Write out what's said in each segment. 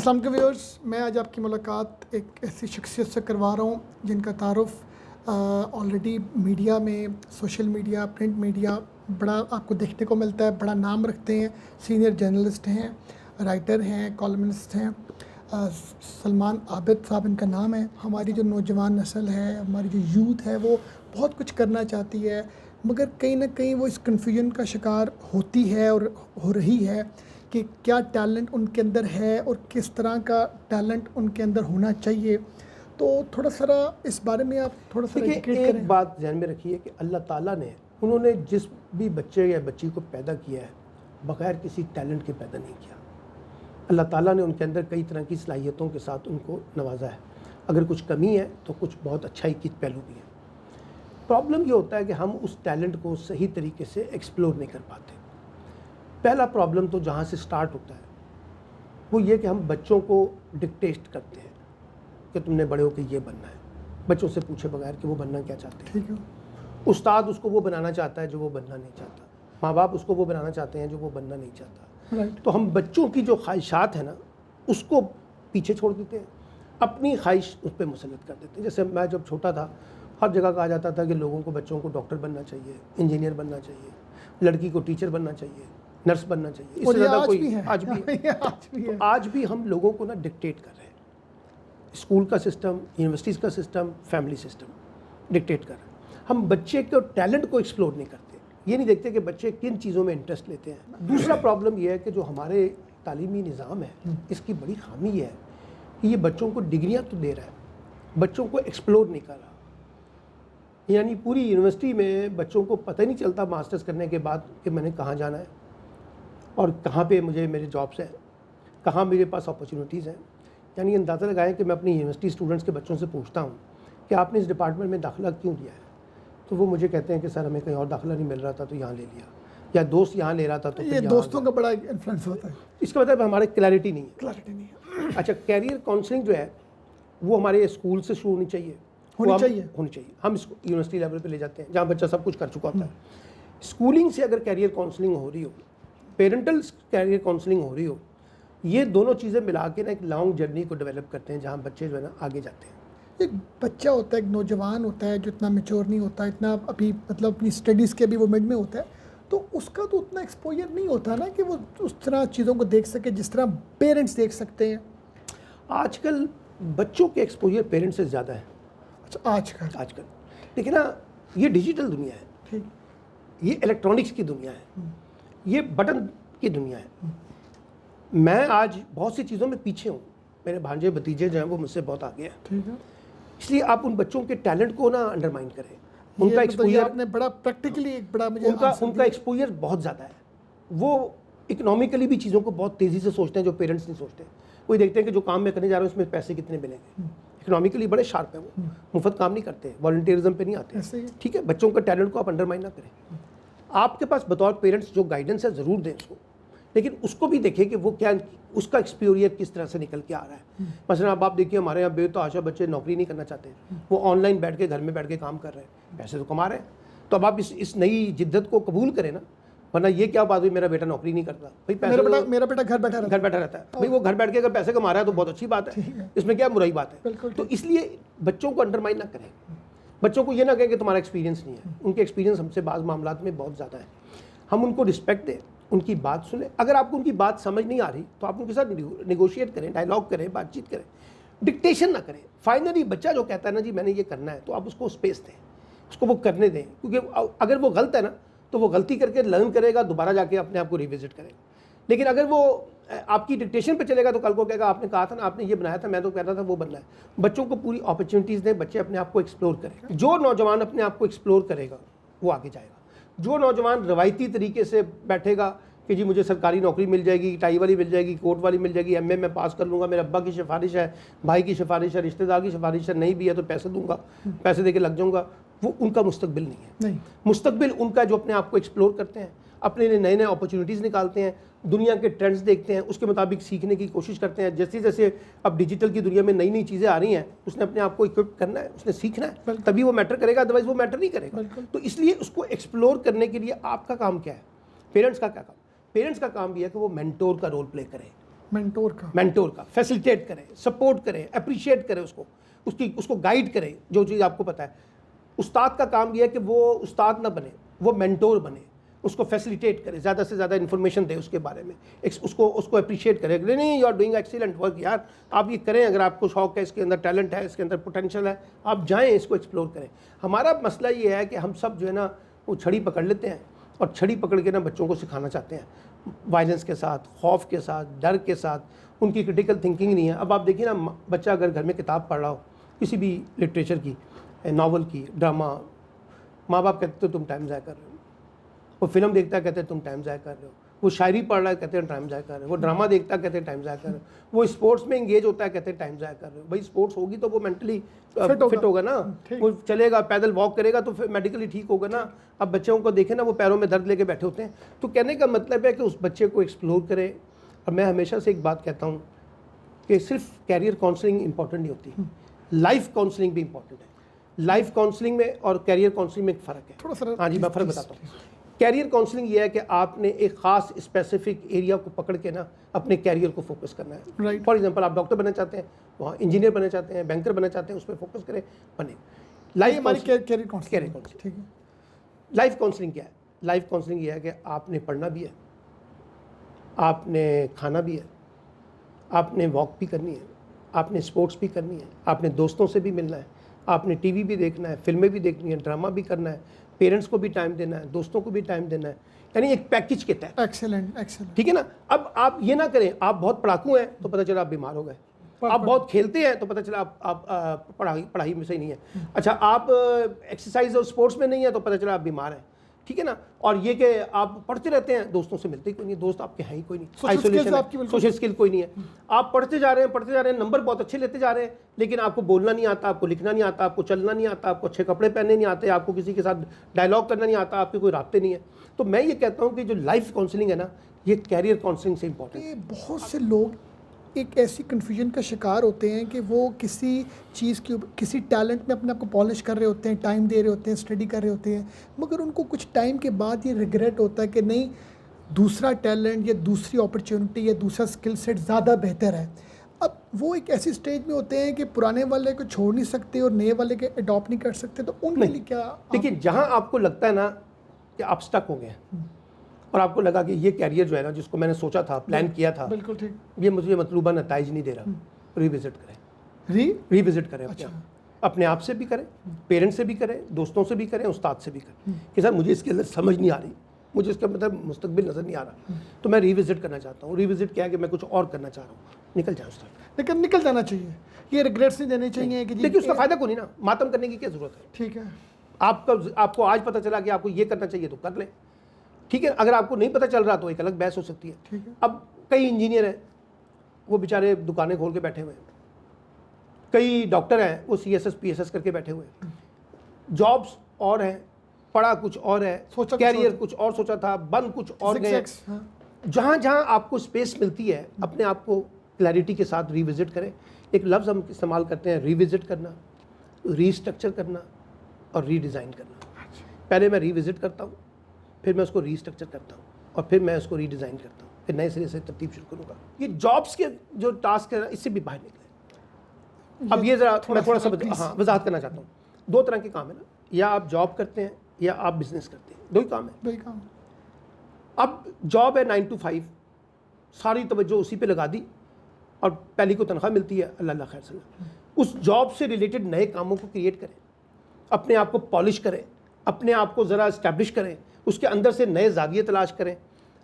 السلام علیکم ویورز، میں آج آپ کی ملاقات ایک ایسی شخصیت سے کروا رہا ہوں جن کا تعارف آلریڈی میڈیا میں، سوشل میڈیا، پرنٹ میڈیا بڑا آپ کو دیکھنے کو ملتا ہے، بڑا نام رکھتے ہیں، سینئر جرنلسٹ ہیں، رائٹر ہیں، کالمنسٹ ہیں۔ سلمان عابد صاحب ان کا نام ہے۔ ہماری جو نوجوان نسل ہے، ہماری جو یوتھ ہے، وہ بہت کچھ کرنا چاہتی ہے، مگر کہیں نہ کہیں وہ اس کنفیوژن کا شکار ہوتی ہے اور ہو رہی ہے کہ کیا ٹیلنٹ ان کے اندر ہے اور کس طرح کا ٹیلنٹ ان کے اندر ہونا چاہیے۔ تو تھوڑا سا اس بارے میں آپ تھوڑا سا ایجوکیٹ کریں۔ ایک بات ذہن میں رکھیے کہ اللہ تعالیٰ نے انہوں نے جس بھی بچے یا بچی کو پیدا کیا ہے بغیر کسی ٹیلنٹ کے پیدا نہیں کیا۔ اللہ تعالیٰ نے ان کے اندر کئی طرح کی صلاحیتوں کے ساتھ ان کو نوازا ہے۔ اگر کچھ کمی ہے تو کچھ بہت اچھائی کی پہلو بھی ہے۔ پرابلم یہ ہوتا ہے کہ ہم اس ٹیلنٹ کو صحیح طریقے سے ایکسپلور نہیں کر پاتے۔ پہلا پرابلم تو جہاں سے سٹارٹ ہوتا ہے وہ یہ کہ ہم بچوں کو ڈکٹیٹ کرتے ہیں کہ تم نے بڑے ہو کے یہ بننا ہے، بچوں سے پوچھے بغیر کہ وہ بننا کیا چاہتے ہیں۔ استاد اس کو وہ بنانا چاہتا ہے جو وہ بننا نہیں چاہتا، ماں باپ اس کو وہ بنانا چاہتے ہیں جو وہ بننا نہیں چاہتا۔ تو ہم بچوں کی جو خواہشات ہیں نا اس کو پیچھے چھوڑ دیتے ہیں، اپنی خواہش اس پہ مسلط کر دیتے ہیں۔ جیسے میں جب چھوٹا تھا ہر جگہ کہا جاتا تھا کہ لوگوں کو، بچوں کو ڈاکٹر بننا چاہیے، انجینئر بننا چاہیے، لڑکی کو ٹیچر بننا چاہیے، نرس بننا چاہیے۔ اس سے زیادہ کوئی آج بھی ہم لوگوں کو نا ڈکٹیٹ کر رہے ہیں۔ اسکول کا سسٹم، یونیورسٹیز کا سسٹم، فیملی سسٹم ڈکٹیٹ کر رہے ہیں۔ ہم بچے کے ٹیلنٹ کو ایکسپلور نہیں کرتے، یہ نہیں دیکھتے کہ بچے کن چیزوں میں انٹرسٹ لیتے ہیں۔ دوسرا پرابلم یہ ہے کہ جو ہمارے تعلیمی نظام ہے اس کی بڑی خامی یہ ہے کہ یہ بچوں کو ڈگریاں تو دے رہا ہے، بچوں کو ایکسپلور نہیں کر رہا۔ یعنی پوری یونیورسٹی میں بچوں کو پتہ نہیں چلتا ماسٹرز کرنے کے بعد کہ میں نے کہاں جانا ہے اور کہاں پہ مجھے میرے جابس ہیں، کہاں میرے پاس اپرچونیٹیز ہیں۔ یعنی اندازہ لگائیں کہ میں اپنی یونیورسٹی اسٹوڈنٹس کے بچوں سے پوچھتا ہوں کہ آپ نے اس ڈپارٹمنٹ میں داخلہ کیوں لیا ہے، تو وہ مجھے کہتے ہیں کہ سر ہمیں کہیں اور داخلہ نہیں مل رہا تھا تو یہاں لے لیا، یا دوست یہاں لے رہا تھا تو یہ دوستوں کا بڑا انفلوئنس ہوتا ہے۔ اس کا مطلب ہمارے کلیئرٹی نہیں ہے۔ اچھا، کیریئر کاؤنسلنگ جو ہے وہ ہمارے اسکول سے شروع ہونی چاہیے، ہونی چاہیے۔ ہم اس کو یونیورسٹی لیول پہ لے جاتے ہیں جہاں بچہ سب کچھ کر چکا ہوتا ہے۔ اسکولنگ سے اگر کیریئر کاؤنسلنگ ہو رہی ہو، پیرنٹل کیریئر کاؤنسلنگ ہو رہی ہو، یہ دونوں چیزیں ملا کے نا ایک لانگ جرنی کو ڈیولپ کرتے ہیں جہاں بچے جو ہے نا آگے جاتے ہیں۔ ایک بچہ ہوتا ہے، ایک نوجوان ہوتا ہے جو اتنا میچور نہیں ہوتا، اتنا ابھی مطلب اپنی اسٹڈیز کے بھی وہ مڈ میں ہوتا ہے، تو اس کا تو اتنا ایکسپوجر نہیں ہوتا نا کہ وہ اس طرح چیزوں کو دیکھ سکے جس طرح پیرنٹس دیکھ سکتے ہیں۔ آج کل بچوں کے ایکسپوجر پیرنٹس سے زیادہ ہے۔ اچھا، آج کل لیکن نا یہ ڈیجیٹل دنیا ہے، یہ الیکٹرانکس کی دنیا ہے، یہ بٹن کی دنیا ہے۔ میں آج بہت سی چیزوں میں پیچھے ہوں، میرے بھانجے بھتیجے جو ہیں وہ مجھ سے بہت آگے ہیں۔ اس لیے آپ ان بچوں کے ٹیلنٹ کو نا انڈرمائن کریں۔ ان کا ایکسپوجر آپ نے بڑا پریکٹیکلی ایک بڑا مجھے ان کا ایکسپوجر بہت زیادہ ہے۔ وہ اکنامکلی بھی چیزوں کو بہت تیزی سے سوچتے ہیں جو پیرنٹس نہیں سوچتے۔ وہ دیکھتے ہیں کہ جو کام میں کرنے جا رہا ہوں اس میں پیسے کتنے ملیں گے۔ اکنامکلی بڑے شارپ ہیں، وہ مفت کام نہیں کرتے، والنٹیئرزم پہ نہیں آتے۔ ٹھیک ہے، بچوں کا ٹیلنٹ کو آپ انڈرمائن نہ کریں۔ آپ کے پاس بطور پیرنٹس جو گائیڈنس ہے ضرور دیں اس کو، لیکن اس کو بھی دیکھیں کہ وہ کیا، اس کا ایکسپیریئر کس طرح سے نکل کے آ رہا ہے۔ مثلا اب آپ دیکھیے ہمارے یہاں بے تحاشا بچے نوکری نہیں کرنا چاہتے، وہ آن لائن بیٹھ کے گھر میں بیٹھ کے کام کر رہے ہیں، پیسے تو کما رہے ہیں۔ تو اب آپ اس نئی جدت کو قبول کریں نا، ورنہ یہ کیا بات ہوئی میرا بیٹا نوکری نہیں کرتا، میرا بیٹا گھر بیٹھا رہتا ہے۔ بھائی وہ گھر بیٹھ کے اگر پیسے کما رہا ہے تو بہت اچھی بات ہے، اس میں کیا برائی بات ہے۔ تو اس لیے بچوں کو انڈرمائن نہ کریں، بچوں کو یہ نہ کہیں کہ تمہارا ایکسپیرینس نہیں ہے۔ ان کے ایکسپیرینس ہم سے بعض معاملات میں بہت زیادہ ہے۔ ہم ان کو رسپیکٹ دیں، ان کی بات سنیں۔ اگر آپ کو ان کی بات سمجھ نہیں آ رہی تو آپ ان کے ساتھ نیگوشیٹ کریں، ڈائلاگ کریں، بات چیت کریں، ڈکٹیشن نہ کریں۔ فائنلی بچہ جو کہتا ہے نا جی میں نے یہ کرنا ہے، تو آپ اس کو اسپیس دیں، اس کو وہ کرنے دیں، کیونکہ اگر وہ غلط ہے نا تو وہ غلطی کر کے لرن کرے گا، دوبارہ جا کے اپنے آپ کو ریوزٹ کرے گا۔ لیکن اگر وہ آپ کی ڈکٹیشن پہ چلے گا تو کل کو کہے گا آپ نے کہا تھا نا، آپ نے یہ بنایا تھا، میں تو کہہ رہا تھا وہ بننا ہے۔ بچوں کو پوری اپرچونیٹیز دیں، بچے اپنے آپ کو ایکسپلور کریں۔ جو نوجوان اپنے آپ کو ایکسپلور کرے گا وہ آگے جائے گا۔ جو نوجوان روایتی طریقے سے بیٹھے گا کہ جی مجھے سرکاری نوکری مل جائے گی، ٹائی والی مل جائے گی، کوٹ والی مل جائے گی، ایم اے میں پاس کر لوں گا، میرے ابا کی سفارش ہے، بھائی کی سفارش ہے، رشتہ دار کی سفارش ہے، نہیں بھی ہے تو پیسے دوں گا، پیسے دے کے لگ جاؤں گا، وہ ان کا مستقبل نہیں ہے۔ مستقبل ان کا جو اپنے آپ کو ایکسپلور کرتے ہیں، اپنے لیے نئے نئے اپرچونیٹیز نکالتے ہیں، دنیا کے ٹرینڈز دیکھتے ہیں، اس کے مطابق سیکھنے کی کوشش کرتے ہیں۔ جیسے جیسے اب ڈیجیٹل کی دنیا میں نئی نئی چیزیں آ رہی ہیں، اس نے اپنے آپ کو اکوپ کرنا ہے، اس نے سیکھنا ہے، تبھی وہ میٹر کرے گا، ادروائز وہ میٹر نہیں کرے گا۔ تو اس لیے اس کو ایکسپلور کرنے کے لیے آپ کا کام کیا ہے، پیرنٹس کا کیا کام؟ پیرنٹس کا کام بھی ہے کہ وہ مینٹور کا رول پلے کریں، مینٹور کا فیسیلیٹیٹ کریں, سپورٹ کریں, اپریشیٹ کریں اس کو گائیڈ کریں جو چیز آپ کو پتہ ہے. استاد کا کام یہ ہے کہ وہ استاد نہ بنے, وہ مینٹور بنے, اس کو فیسیلیٹیٹ کرے, زیادہ سے زیادہ انفارمیشن دے اس کے بارے میں, اس کو اپریشیٹ کرے. نہیں you are doing excellent work یار, آپ یہ کریں, اگر آپ کو شوق ہے, اس کے اندر ٹیلنٹ ہے, اس کے اندر پوٹینشیل ہے, آپ جائیں اس کو ایکسپلور کریں. ہمارا مسئلہ یہ ہے کہ ہم سب جو ہے نا وہ چھڑی پکڑ لیتے ہیں اور چھڑی پکڑ کے نا بچوں کو سکھانا چاہتے ہیں وائلنس کے ساتھ, خوف کے ساتھ, ڈر کے ساتھ. ان کی کرٹیکل تھنکنگ نہیں ہے. اب آپ دیکھیے نا, بچہ اگر گھر میں کتاب پڑھ رہا ہو کسی بھی لٹریچر کی, ناول کی, ڈرامہ, ماں باپ کہتے تم ٹائم ضائع کر رہے ہو. وہ فلم دیکھتا ہے کہتے ہیں تم ٹائم ضائع کر رہے ہو. وہ شاعری پڑھ رہا ہے کہتے ہیں ٹائم ضائع کر رہے ہو. وہ ڈرامہ دیکھتا ہے کہتے ہیں ٹائم ضائع کر رہے ہو. وہ اسپورٹس میں انگیج ہوتا ہے کہتے ہیں ٹائم ضائع کر رہے ہو. بھائی اسپورٹس ہوگی تو وہ مینٹلی فٹ ہوگا نا, وہ چلے گا, پیدل واک کرے گا تو پھر میڈیکلی ٹھیک ہوگا نا. اب بچوں کو دیکھیں نا, وہ پیروں میں درد لے کے بیٹھے ہوتے ہیں. تو کہنے کا مطلب ہے کہ اس بچے کو ایکسپلور کرے. اور میں ہمیشہ سے ایک بات کہتا ہوں کہ صرف کیریئر کاؤنسلنگ امپورٹنٹ نہیں ہوتی, لائف کاؤنسلنگ بھی امپورٹنٹ ہے. لائف کاؤنسلنگ میں اور کیریئر کاؤنسلنگ میں ایک فرق ہے. تھوڑا سا ہاں جی, میں فرق بتاتا ہوں. کیریئر کاؤنسلنگ یہ ہے کہ آپ نے ایک خاص اسپیسیفک ایریا کو پکڑ کے نا اپنے کیریئر کو فوکس کرنا ہے. فار ایگزامپل آپ ڈاکٹر بننا چاہتے ہیں, وہاں انجینئر بننا چاہتے ہیں, بینکر بننا چاہتے ہیں, اس پہ فوکس کریں, بنے. لائف کاؤنسلنگ کیا ہے؟ لائف کاؤنسلنگ یہ ہے کہ آپ نے پڑھنا بھی ہے, آپ نے کھانا بھی ہے, آپ نے واک بھی کرنی ہے, آپ نے اسپورٹس بھی کرنی ہے, آپ نے دوستوں سے بھی ملنا ہے, آپ نے ٹی وی بھی دیکھنا ہے, فلمیں بھی دیکھنی ہے, ڈرامہ بھی کرنا ہے, پیرنٹس کو بھی ٹائم دینا ہے, دوستوں کو بھی ٹائم دینا ہے. یعنی ایک پیکج کے تحت. ایکسلنٹ. ٹھیک ہے نا. اب آپ یہ نہ کریں آپ بہت پڑھاکو ہیں تو پتہ چلا آپ بیمار ہو گئے, آپ بہت کھیلتے ہیں تو پتہ چلا آپ پڑھائی میں صحیح نہیں ہے. اچھا, آپ ایکسرسائز اور اسپورٹس میں نہیں ہیں تو پتہ چلا آپ بیمار ہیں. ٹھیک ہے نا. اور یہ کہ آپ پڑھتے رہتے ہیں, دوستوں سے ملتے ہی کوئی نہیں, دوست آپ کے ہیں ہی کوئی نہیں, آئسولیشن, سوشل اسکل کوئی نہیں ہے. آپ پڑھتے جا رہے ہیں, نمبر بہت اچھے لیتے جا رہے ہیں, لیکن آپ کو بولنا نہیں آتا, آپ کو لکھنا نہیں آتا, آپ کو چلنا نہیں آتا, آپ کو اچھے کپڑے پہننے نہیں آتے, آپ کو کسی کے ساتھ ڈائلاگ کرنا نہیں آتا, آپ کے کوئی رابطے نہیں ہے. تو میں یہ کہتا ہوں کہ جو لائف کاؤنسلنگ ہے نا, یہ کیریئر کاؤنسلنگ سے امپورٹنٹ ہے. بہت سے لوگ ایک ایسی کنفیوژن کا شکار ہوتے ہیں کہ وہ کسی چیز کی کسی ٹیلنٹ میں اپنے آپ کو پالش کر رہے ہوتے ہیں, ٹائم دے رہے ہوتے ہیں, اسٹڈی کر رہے ہوتے ہیں, مگر ان کو کچھ ٹائم کے بعد یہ ریگریٹ ہوتا ہے کہ نہیں, دوسرا ٹیلنٹ یا دوسری اپرچونٹی یا دوسرا اسکل سیٹ زیادہ بہتر ہے. اب وہ ایک ایسی اسٹیج میں ہوتے ہیں کہ پرانے والے کو چھوڑ نہیں سکتے اور نئے والے کے اڈاپٹ نہیں کر سکتے. تو ان کے لیے کیا؟ دیکھیے, جہاں آپ کو لگتا ہے نا کہ آپ اسٹک ہو گئے ہیں اور آپ کو لگا کہ یہ کیریئر جو ہے نا جس کو میں نے سوچا تھا, پلان کیا تھا, بالکل ٹھیک, یہ مجھے مطلوبہ نتائج نہیں دے رہا, ریوزٹ کریں. ریوزٹ کریں اپنے آپ سے بھی کریں, پیرنٹ سے بھی کریں, دوستوں سے بھی کریں, استاد سے بھی کریں کہ سر مجھے اس کے اندر سمجھ نہیں آ رہی, مجھے اس کا مطلب مستقبل نظر نہیں آ رہا, تو میں ریوزٹ کرنا چاہتا ہوں. ریوزٹ کیا ہے کہ میں کچھ اور کرنا چاہ رہا ہوں, نکل جائیں استاد. لیکن نکل جانا چاہیے, یہ ریگریٹس نہیں دینے چاہیے. لیکن اس کا فائدہ کو نہیں نا, ماتم کرنے کی کیا ضرورت ہے. ٹھیک ہے, آپ کو آج پتہ چلا کہ آپ کو یہ کرنا چاہیے تو کر لیں. ٹھیک ہے, اگر آپ کو نہیں پتہ چل رہا تو ایک الگ بحث ہو سکتی ہے. اب کئی انجینئر ہیں وہ بیچارے دکانیں کھول کے بیٹھے ہوئے ہیں, کئی ڈاکٹر ہیں وہ CSS PSS کر کے بیٹھے ہوئے ہیں, جابس اور ہیں, پڑھا کچھ اور ہے, کیریئر کچھ اور سوچا تھا, بن کچھ اور گئے. جہاں جہاں آپ کو اسپیس ملتی ہے اپنے آپ کو کلیئرٹی کے ساتھ ریوزٹ کریں. ایک لفظ ہم استعمال کرتے ہیں ریوزٹ کرنا, ری اسٹرکچر کرنا اور ری ڈیزائن کرنا. پہلے میں ریوزٹ کرتا ہوں, پھر میں اس کو ری اسٹرکچر کرتا ہوں, اور پھر میں اس کو ری ڈیزائن کرتا ہوں, پھر نئے سرے سے ترتیب شروع کروں گا. یہ جابس کے جو ٹاسک ہے اس سے بھی باہر نکلے. اب یہ ذرا میں تھوڑا سا وضاحت کرنا چاہتا ہوں. دو طرح کے کام ہیں نا, یا آپ جاب کرتے ہیں یا آپ بزنس کرتے ہیں, دو ہی کام ہیں. اب جاب ہے 9 to 5, ساری توجہ اسی پہ لگا دی اور پہلی کو تنخواہ ملتی ہے, اللہ خیر صلی. اس جاب سے ریلیٹڈ نئے کاموں کو کریٹ کریں, اپنے آپ کو پالش کریں, اپنے آپ کو ذرا اسٹیبلش کریں, اس کے اندر سے نئے زاویے تلاش کریں.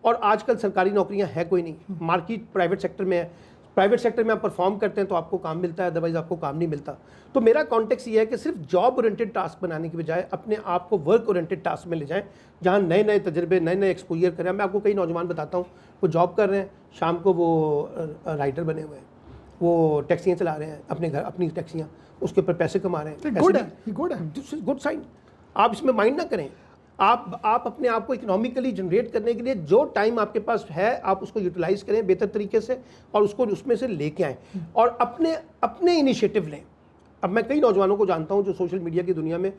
اور آج کل سرکاری نوکریاں ہے کوئی نہیں, مارکیٹ پرائیویٹ سیکٹر میں ہے. پرائیویٹ سیکٹر میں آپ پرفارم کرتے ہیں تو آپ کو کام ملتا ہے, ادروائز آپ کو کام نہیں ملتا. تو میرا کانٹیکس یہ ہے کہ صرف جاب اورینٹڈ ٹاسک بنانے کی بجائے اپنے آپ کو ورک اورینٹڈ ٹاسک میں لے جائیں, جہاں نئے نئے تجربے, نئے نئے ایکسپوجر کریں. میں آپ کو کئی نوجوان بتاتا ہوں وہ جاب کر رہے ہیں, شام کو وہ رائٹر بنے ہوئے ہیں, وہ ٹیکسیاں چلا رہے ہیں, اپنے گھر اپنی ٹیکسیاں, اس کے اوپر پیسے کما رہے ہیں. Good sign. آپ اس میں مائنڈ نہ کریں. آپ اپنے آپ کو اکنامیکلی جنریٹ کرنے کے لیے جو ٹائم آپ کے پاس ہے آپ اس کو یوٹیلائز کریں بہتر طریقے سے, اور اس کو اس میں سے لے کے آئیں, اور اپنے انیشیٹو لیں. اب میں کئی نوجوانوں کو جانتا ہوں جو سوشل میڈیا کی دنیا میں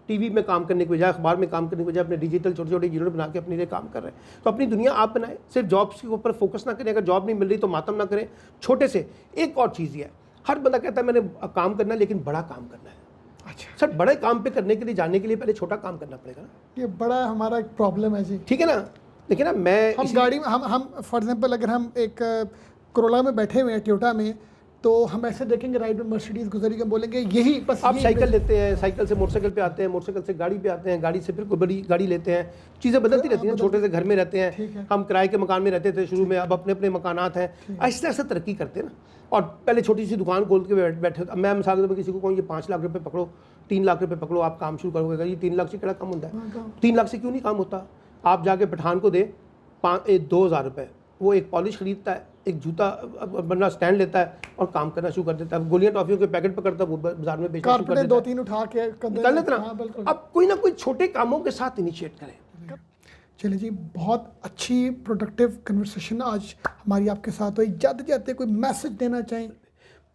ٹی وی میں کام کرنے کے بجائے, اخبار میں کام کرنے کے بجائے اپنے ڈیجیٹل چھوٹے چھوٹے یونٹ بنا کے اپنے لیے کام کر رہے ہیں. تو اپنی دنیا آپ بنائیں, صرف جابس کے اوپر فوکس نہ کریں. اگر جاب نہیں مل رہی تو ماتم نہ کریں. چھوٹے سے ایک اور چیز یہ ہے, ہر بندہ کہتا ہے میں نے کام کرنا ہے لیکن بڑا کام کرنا ہے. اچھا سر بڑے کام پہ کرنے کے لیے جانے کے لیے پہلے چھوٹا کام کرنا پڑے گا نا. یہ بڑا ہمارا ایک پرابلم ہے جی. ٹھیک ہے نا. لیکن نا میں ہم گاڑی میں ہم فار ایگزامپل اگر ہم ایک کرولا میں بیٹھے ہوئے ہیں ٹویوٹا میں, تو ہم ایسے دیکھیں گے رائٹ میں مرسیڈیز گزری کے بولیں گے یہی بس. آپ سائیکل لیتے ہیں, سائیکل سے موٹر سائیکل پہ آتے ہیں, موٹر سائیکل سے گاڑی پہ آتے ہیں, گاڑی سے پھر کوئی بڑی گاڑی لیتے ہیں. چیزیں بدلتی رہتی ہیں. چھوٹے سے گھر میں رہتے ہیں, ہم کرائے کے مکان میں رہتے تھے شروع میں, اب اپنے اپنے مکانات ہیں. ایسے ایسے ترقی کرتے ہیں نا. اور پہلے چھوٹی سی دکان کھول کے بیٹھے, میں مثال کے طور پر کسی کو کہوں یہ 5 لاکھ روپے پکڑو, 3 لاکھ روپے پکڑو, آپ کام شروع کرو گے. یہ 3 لاکھ سے کیا کام ہوتا ہے؟ 3 لاکھ سے کیوں نہیں کام ہوتا؟ آپ جا کے پٹھان کو دے 2,000 روپے, وہ ایک پالش خریدتا ہے, ایک جوتا بندہ اسٹینڈ لیتا ہے اور کام کرنا شروع کر دیتا ہے. گولیاں ٹافیوں کے پیکٹ پکڑتا ہے, وہ بازار میں بیچنا شروع کر دیتا ہے. 2-3 اٹھا کے کر لیتے نا. اب کوئی نہ کوئی چھوٹے کاموں کے ساتھ انیشیٹ کریں. چلیں جی, بہت اچھی پروڈکٹیو کنورسیشن آج ہماری آپ کے ساتھ ہوئی. جاتے جاتے کوئی میسج دینا چاہیں؟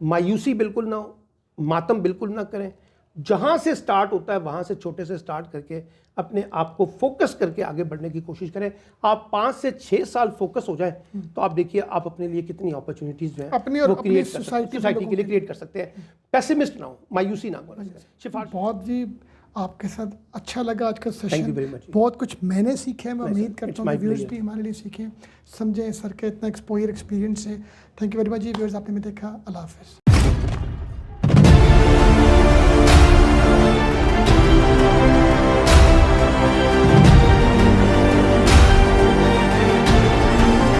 مایوسی بالکل نہ ہو, ماتم بالکل نہ کریں. جہاں سے سٹارٹ ہوتا ہے وہاں سے چھوٹے سے سٹارٹ کر کے اپنے آپ کو فوکس کر کے آگے بڑھنے کی کوشش کریں. آپ 5 سے 6 سال فوکس ہو جائیں تو آپ دیکھیے آپ اپنے لیے کتنی اپرچونیٹیز جو ہیں اپنی اور وہ اپنی کریٹ کر سکتے ہیں, سوسائٹی سوسائٹی کے لیے کریٹ کر سکتے ہیں. پیسمسٹ نہ ہو, مایوسی نہ کریں. بہت جی آپ کے ساتھ اچھا لگا آج کا Thank session. you very much. بہت کچھ میں نے سیکھا ہے, میں امید کرتا ہوں my ویورز pleasure. بھی ہمارے لیے سیکھیں, سمجھیں. سر کا اتنا ایکسپوئر ایکسپیرینس ہے. Thank you very much ji. Viewers آپ نے میں دیکھا. اللہ حافظ.